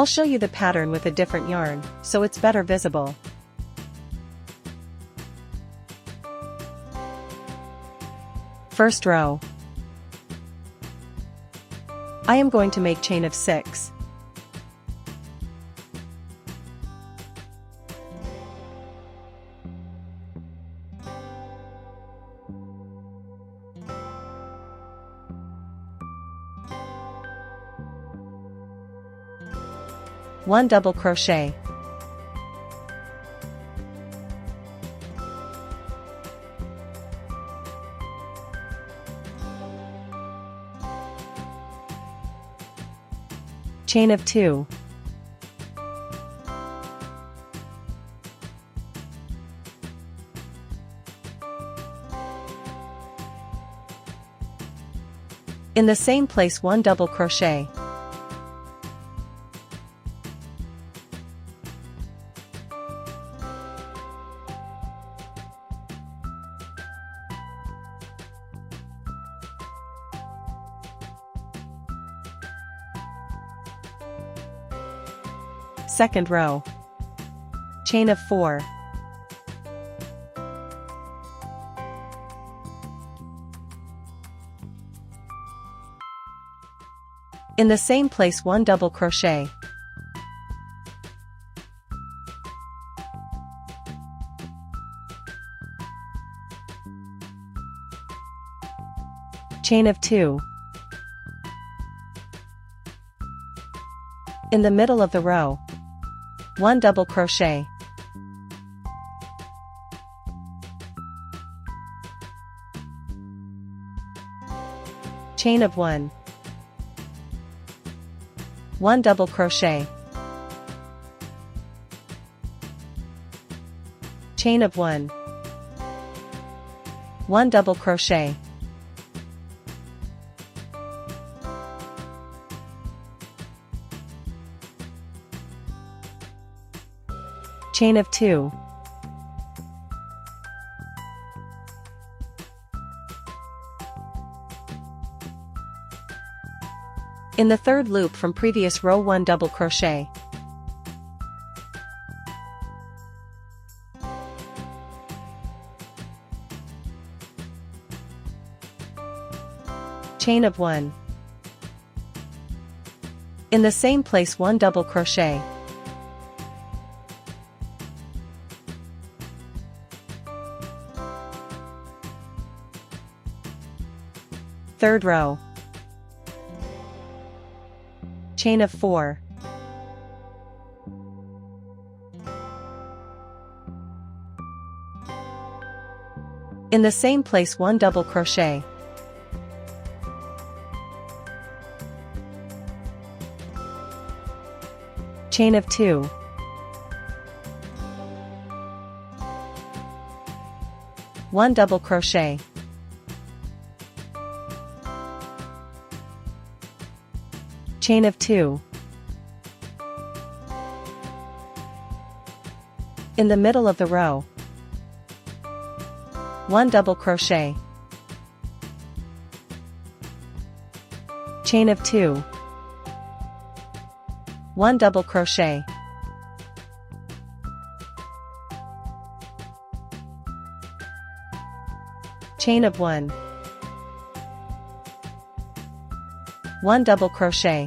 I'll show you the pattern with a different yarn, so it's better visible. First row. I am going to make chain of 6. One double crochet. Chain of 2. In the same place, 1 double crochet. Second row. Chain of 4. In the same place, 1 double crochet. Chain of 2. In the middle of the row, 1 double crochet. Chain of 1. 1 double crochet. Chain of 1. 1 double crochet. Chain of 2. In the third loop from previous row, 1 double crochet. Chain of 1. In the same place, 1 double crochet. Third row. Chain of 4. In the same place, 1 double crochet. Chain of 2. One double crochet. Chain of 2. In the middle of the row, 1 double crochet. Chain of 2. 1 double crochet. Chain of 1. 1 double crochet.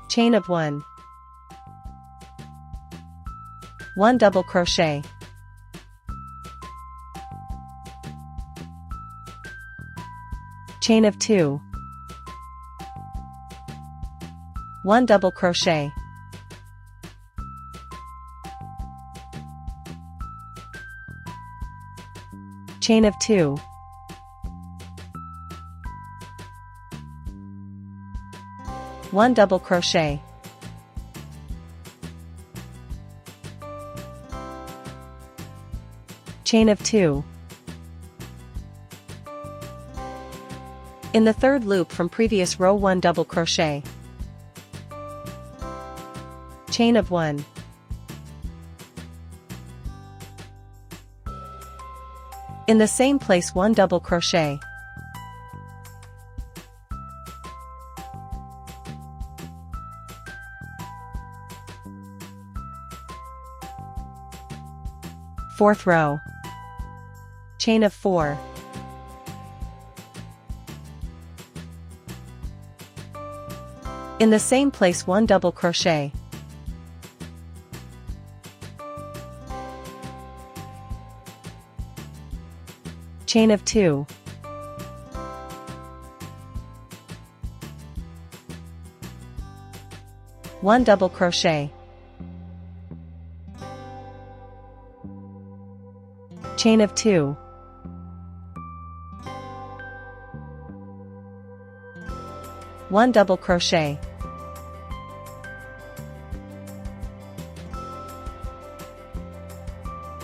Chain of 1. 1 double crochet. Chain of 2. 1 double crochet. Chain of 2. One double crochet. Chain of 2. In the third loop from previous row, 1 double crochet. Chain of 1. In the same place, 1 double crochet. 4th row, chain of 4, in the same place 1 double crochet, chain of 2, one double crochet, chain of 2, one double crochet,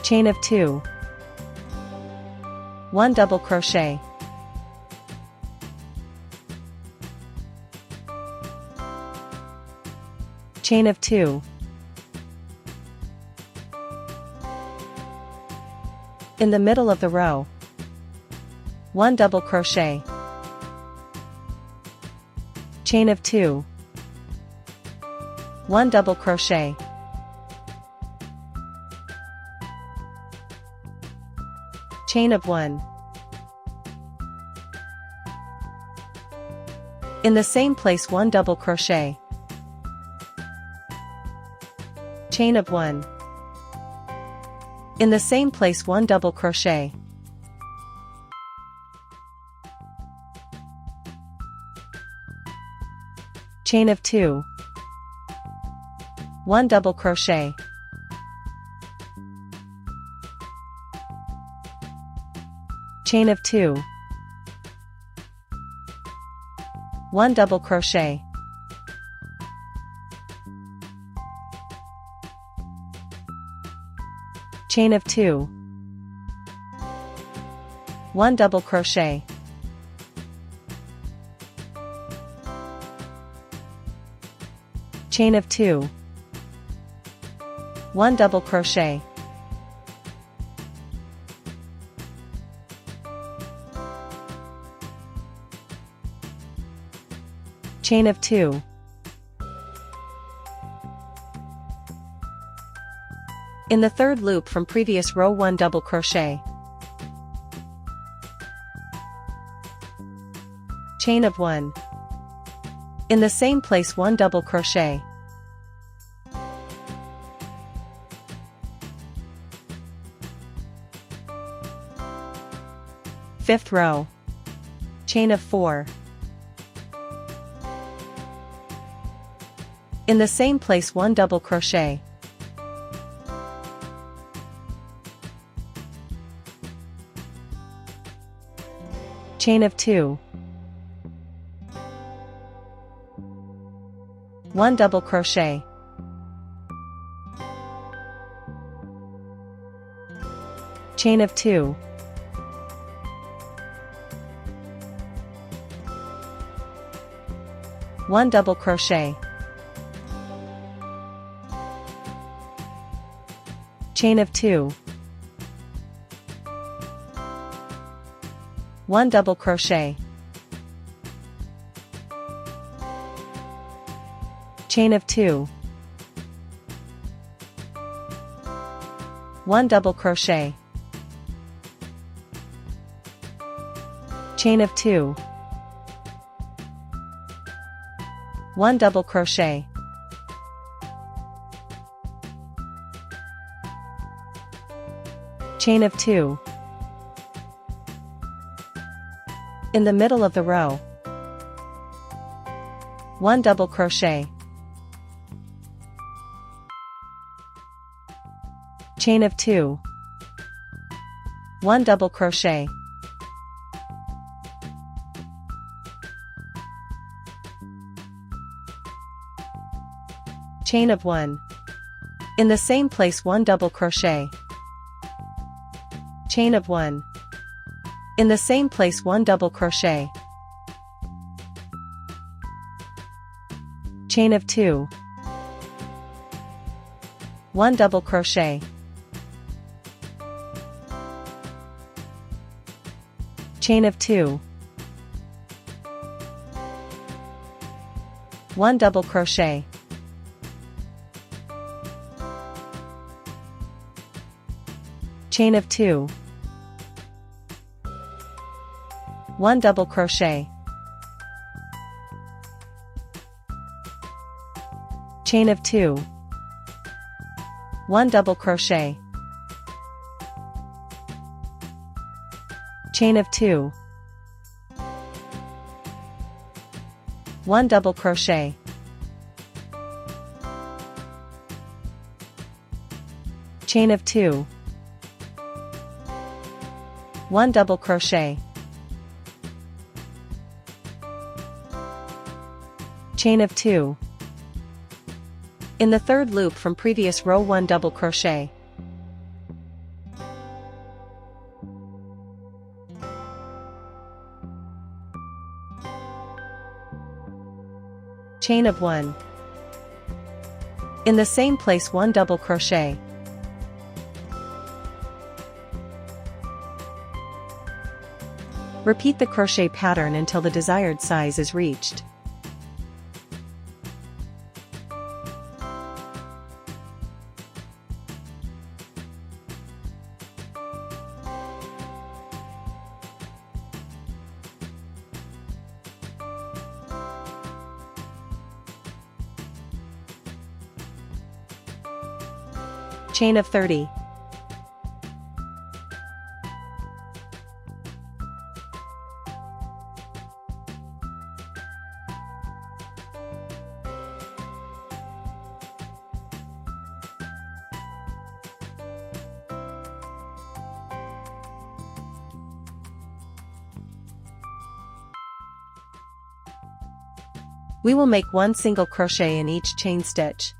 chain of 2, one double crochet, chain of 2, in the middle of the row, 1 double crochet, chain of 2, 1 double crochet, chain of 1, in the same place 1 double crochet, chain of 1, in the same place 1 double crochet, chain of 2, 1 double crochet, chain of 2, 1 double crochet, chain of 2, 1 double crochet, chain of 2, 1 double crochet, chain of 2, in the 3rd loop from previous row 1 double crochet, chain of 1, in the same place 1 double crochet, fifth row, chain of 4, in the same place 1 double crochet, chain of 2, 1 double crochet, chain of 2, one double crochet, chain of 2, 1 double crochet, chain of 2, 1 double crochet, chain of 2, 1 double crochet, chain of 2, in the middle of the row, 1 double crochet, chain of 2, 1 double crochet, chain of 1, in the same place 1 double crochet, chain of 1, in the same place 1 double crochet, chain of 2, 1 double crochet, chain of 2, 1 double crochet, chain of 2, 1 double crochet, chain of 2, 1 double crochet, chain of 2, 1 double crochet, chain of 2, 1 double crochet, chain of 2. In the third loop from previous row 1 double crochet, chain of 1. In the same place 1 double crochet, repeat the crochet pattern until the desired size is reached. Chain of 30. We will make 1 single crochet in each chain stitch.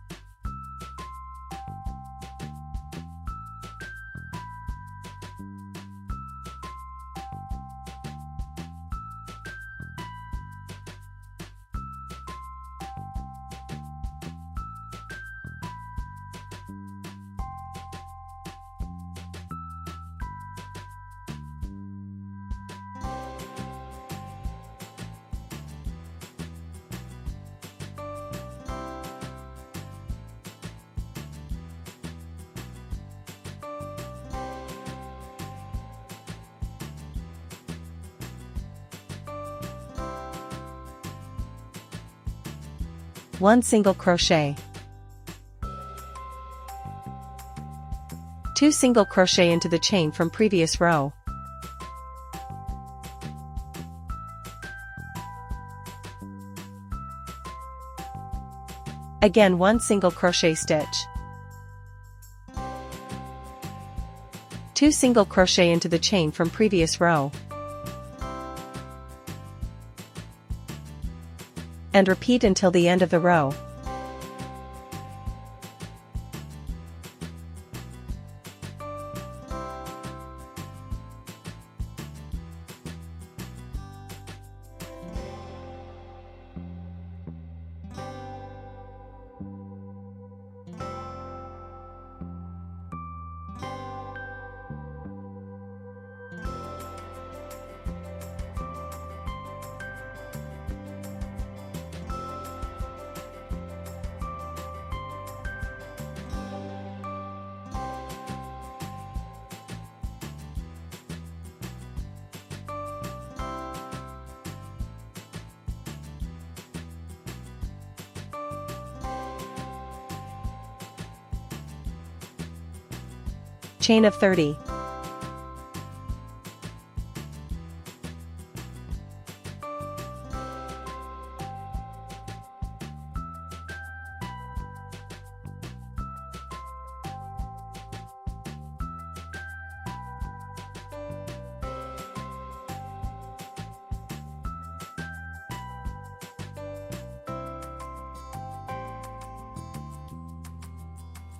One single crochet, 2 single crochet into the chain from previous row, again 1 single crochet stitch, 2 single crochet into the chain from previous row, and repeat until the end of the row. Chain of 30.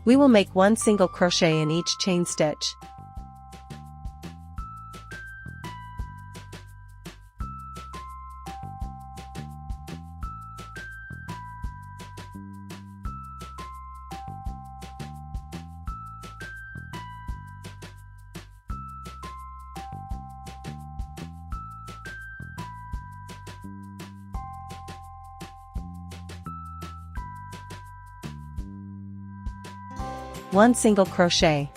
We will make 1 single crochet in each chain stitch. One single crochet,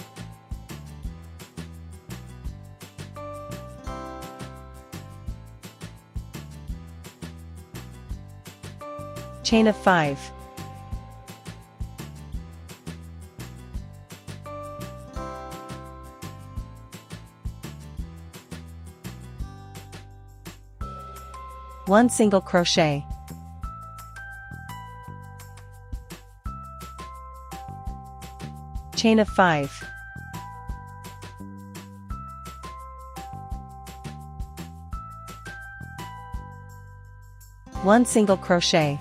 chain of 5, one single crochet, chain of 5, one single crochet,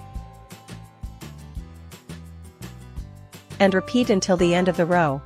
and repeat until the end of the row.